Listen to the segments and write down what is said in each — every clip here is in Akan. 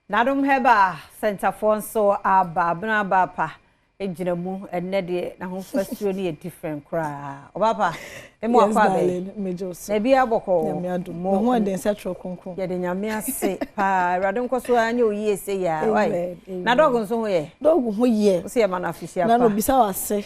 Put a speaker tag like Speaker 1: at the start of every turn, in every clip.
Speaker 1: Nadom Herbal Center for so ababna bapa ejinamu enne de na ho fasuo ne different kra obapa emu akwa be na bia boko
Speaker 2: mo ho den setro konkon
Speaker 1: ye de nyame ase pa radom koso anya oyi ese ya oi na dog nso ho ye
Speaker 2: dog ho ye
Speaker 1: o se ya mana afisia pa
Speaker 2: na no bisa wase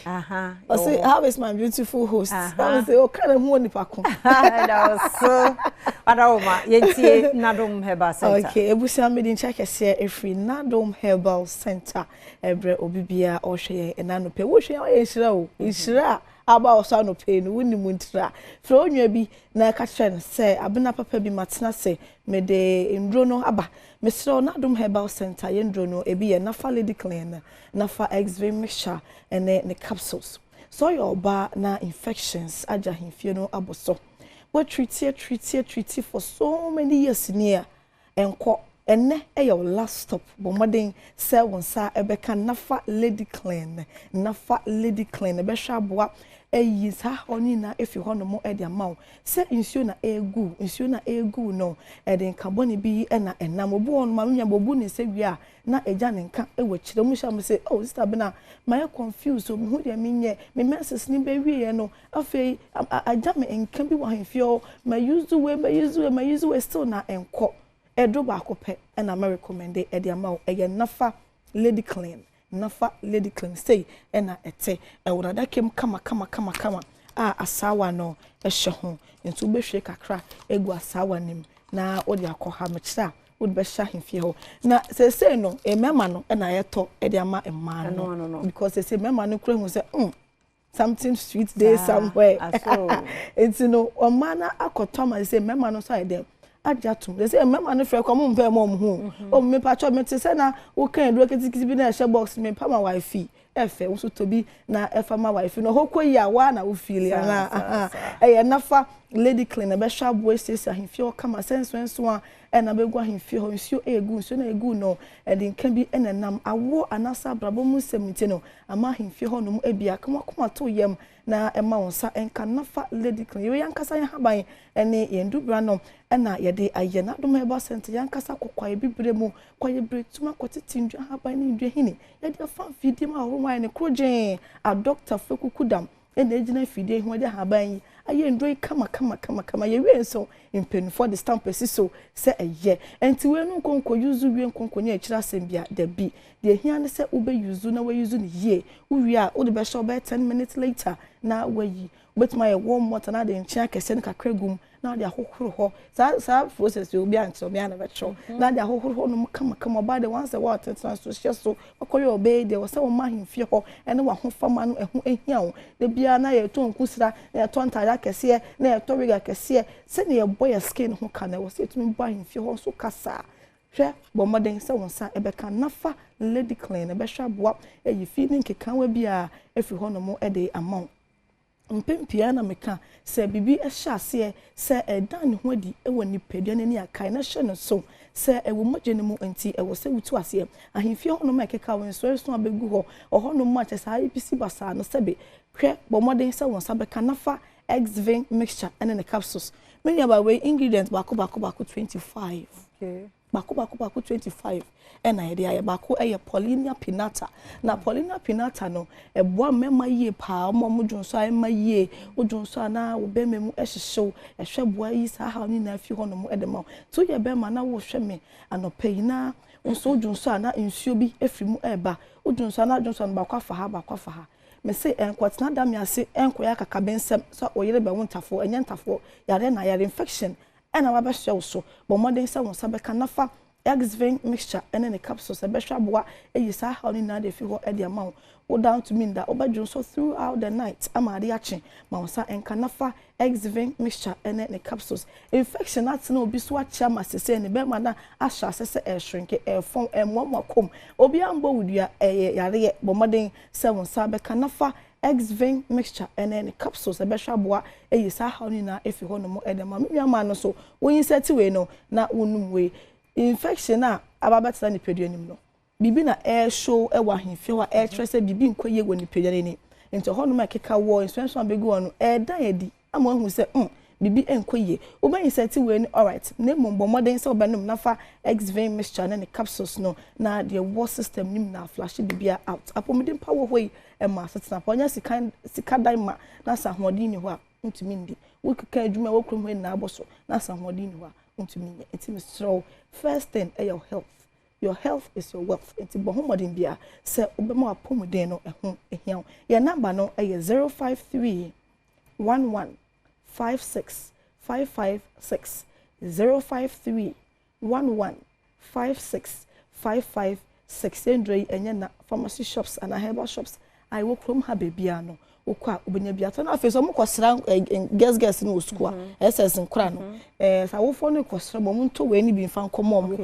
Speaker 2: o say how is my beautiful host I say o kana ho nipa ko
Speaker 1: that was so adoma yentie Nadom Herbal Center
Speaker 2: okay ebusia medin check ese efri Nadom Herbal Center ebre obibia o hwe enano pe wo hwe o yeshira o yeshira aba osa no pe no woni muntira fro onwa bi na ka kire se abena papa bi matena se me de ndro no aba mesro Nadom Herbal Center ye ndro no ebi ye nafa lady clean nafa x-ray mixture ene ne capsules so your ba na infections aja himfie no aboso we treat for so many years near enko enne your last stop but modern say wonsa ebeka nafa lady clean ebe hwa boa eyisa oni na efi hono mo e dia mawo se nsuo na egu no e de carbon bi e na enam obu on ma nya bobu ne se wi a na eja ne nka e wachire mu sha mo se oh sister bena my confused so hu dia menye me message ni be wi no afei aja me nka bi wa hemfio ma use we still na enko edo ba kope e na me recommend e dia mawo e ye nafa lady clean say ena ete e wurada kem kama asawa no ehye ho ntu behwe kakra egu asawa nim na odi akoha mekira odi be hya hemfie ho na say no emema no ena yeto e de ama emma no because say mema no kura hu say something sweet there somewhere it's no o mana akoto ma say mema no so I dem ajatum they say mema no frɛ kwa mo mpa mo hu o me pa cho me te say na wo kan duro ketikiti bi na ehye box me pa ma wifi efe wo so tobi na efa ma wifi no hokoyi a wa na wo feel na eh nafa lady clean be hwa boy say ahemfie o kama senso a na begwa ahemfie ho nsuo na egu no e de nka bi enenam awo anasa brabo mu semiti no ama ahemfie ho no mu ebia kama to yam na ema wonsa enka nafa lady clean yo yankasa ya haban ene yendubra no na yede aye Nadom Herbal Center yankasa kokwaye bibre mu kwaye bretuma kwotiti ndwa haban ni ndwa hini yede fa fidie ma ho wan ne krojen a doctor fekukudam ene ejina fidie ho de haban yi aye ndoi kama ye wi enso impenfo the stamp so se eye enti we nu konko yuzu wi konko nya akira sembia da bi de hia ne se ube yuzu na we yuzu ne ye uwi a wo de be show be 10 minutes later na we betuma ye warm water na de nchia kese ne kakra gum na de ahohoro ho sa process obi anche obi ana betro na de ahohoro ho no kama ba de once water so so okoye obey de wo se wo ma himfie ho ene wa ho fama no ehu ehia wo de bia na ye to nkusira na ye to ntaya kese na ye to wiga kese se ne ye boy skin ho kana wo se tumi ba himfie ho so kasa hwe bo moden se wonsa ebeka nafa lady clean ebe hwa boa eyi feeling kekan wa bia efi ho no mo e de amount mpempia na meka se bibi ehya ase se edan ho adi ewo nipadua nani akai na hye no so se ewo mogene mu enti ewo se wutu ase ahemfie ho no makeka won so abegu ho oho no ma kyesa IPC basa no sebe hwe bo moden se won sabeka nafa x-vein mixture and the capsules many about way ingredients bako 25 okay bako 25 ena ye dia bako eye Paulina pinata na Paulina pinata no eboa mema yie pa mo dwonso ay ma yie odwonso na wo be memu ehyehew ehwe boa yi sa ha ni na afi ho no mo edema so ye be ma na wo hwe me anopai na nso odwonso na nsuo bi afiri mu eba odwonso na dwonso no bako afa ha me say enkwatna dam ya se enkoya kaka bensem so oyere be wontafo enyentafo yare na yare infection ena wa be hwe so bo modern se won sabeka nafa x-vein mixture and then the capsules be hwa boa eyisa ha ni na de fi ho e de ma wo down to mean that obadwon so throughout the night amade ache ma wonsa enka nafa x-vein mixture and then the capsules infection at na obi so ache ma sese ne be ma na ahya sese e shrink e fon e momakom obi ambo wudua yare bo modern se wonsa be kanafa x-vein mixture and then the capsules be hwa boa eyisa ha ni na efi ho no mo e de ma nwa no so wo yin seti we no na wonum we infection a ababata ni peduanim no bibi na air show e wa hemfie wa air trese bibi nkoye wo ni peduane ni nti ho no makeka wo instruction abegu no e dan edi ama hu se bibi enkoye oban insert we all right na mombo modern say obanum nafa X-vein mixture na ne capsules no na the war system nim na flash bibia out apomidin power hoyi e ma setna ponya sika daima na sa hodin ni ho a ntumi ndi wo keka adwuma wo krom ho na aboso na sa hodin ni ho a ntumi nye ntimi stroll first thing your health. Your health is your wealth. Enti boho modern bia se obema apomuden no ehun ehia. Your number no eye 053 11 56 556 053 11 56 556 endrei enye na pharmacy shops and herbal shops I work from ha bebia no okwa obenya bia to na afeso mo kwosra guess no school ss nkura no sa wo fo no kwosra bo mo to we ni bi mfa nkomo mo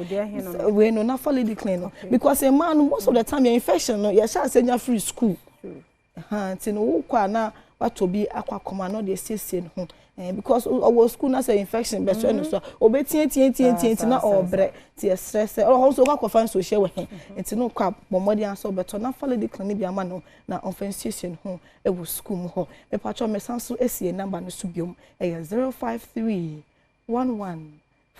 Speaker 2: we no na for lady clean no because a man most of the time your infection no your chance enya free school ti no wo kwa na wato bi akwa koma no de siesie no because our school na say infection be so no so obetie na obre ti stress o so kwa fan so share we enti no kwa bomodi anso beto na follow the clinic bi ama no na offensiation ho e wo school mu ho me pacho me sanso esie number no so biom e 053 11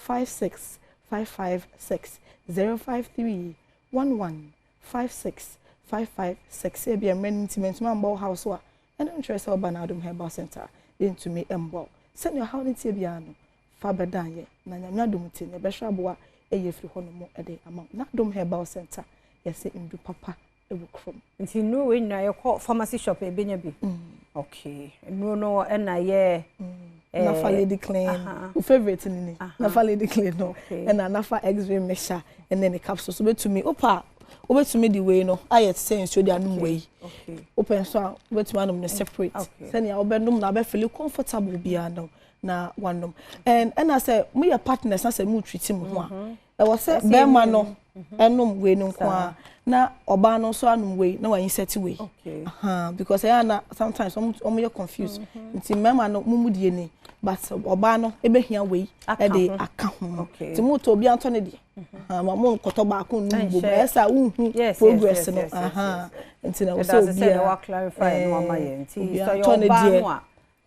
Speaker 2: 56 556 053 11 56 556 e bi amendment man bow house wa and interest of Adom Herbal Center into me embo send your how ntie bia no fa bedanye na nyamya dom tie ne behwa boa eye firi ho no mo ede ama Nadom Herbal Center yese imdu papa e wo krom nti
Speaker 1: no we na ye call pharmacy shop e benya bi okay no na ye
Speaker 2: na fa lady clean who favorite ni na fa lady clean no and na fa X-ray mixture and then the capsule so betumi opa obetumi the way no ayet say nso dia no way open so obetumi anum no separate send ya obendum na be feel comfortable bia no na wanum and I say me your partners na say mu treat mu ho a e was say be ma no enum we no kwa na oba no so anum we na wan set we because na sometimes omo you confused nti mema no mumudie ni but oba no ebe hia we e dey aka ho ti mu to obi anto ne de ma mo nkoto ba ko numbo be esa unhu progress no nti na wo so obi
Speaker 1: a clarify no amaye nti so your oba no a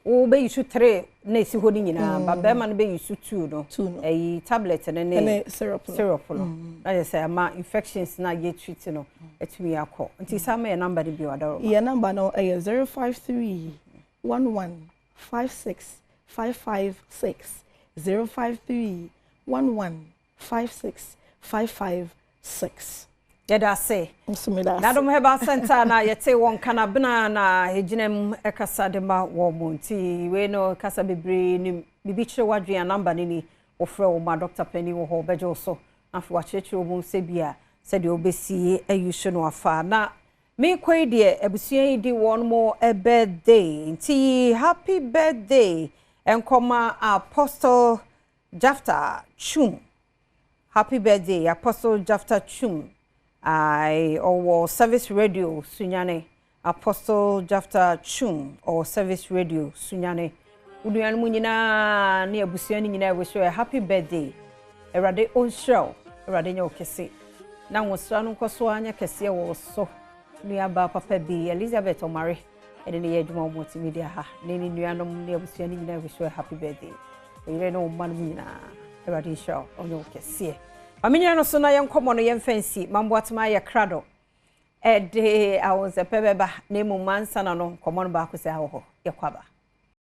Speaker 1: o be issue 3 na esi ho ni nyina ba be ma no be issue 2 no eh tablet ne syrup no na say ama infections na ye treat no etumi akọ nti sama your number bi wadaro
Speaker 2: your number no 053 11 56 556 053 11 56 556
Speaker 1: Yeda say Nadom Herbal Center na yete won kana bena na heginem ekasa de ma wo monti we no kasa bebre ni bibi kire wadwe number ni ofre wo ma Dr. Penny wo ho bejo so afi wa cheche wo mu se bia se de obesi ayuhwe no afa na me kwai de abusuan yi di one more a birthday nti happy birthday enkoma Apostle Jafta Chum happy birthday Apostle Jafta Chum or service radio sunyane Apostle Jafta Chum or service radio sunyane uduan mu nyina ne abusuan nyina we show happy birthday erade on show erade nya okese na wosra no nkoso anya kese wo so nua ba papa bi Elizabeth Omare ene ne yedwuma multimedia ha ne ni nuanom ne abusuan nyina we show happy birthday ire no man mu nyina erade show onyo okese Aminya no so na yenkomo no yemfansi mamboatema ye krado ede awon se pebeba na mu mansa na no komo no ba ko se ha ho ye kwaba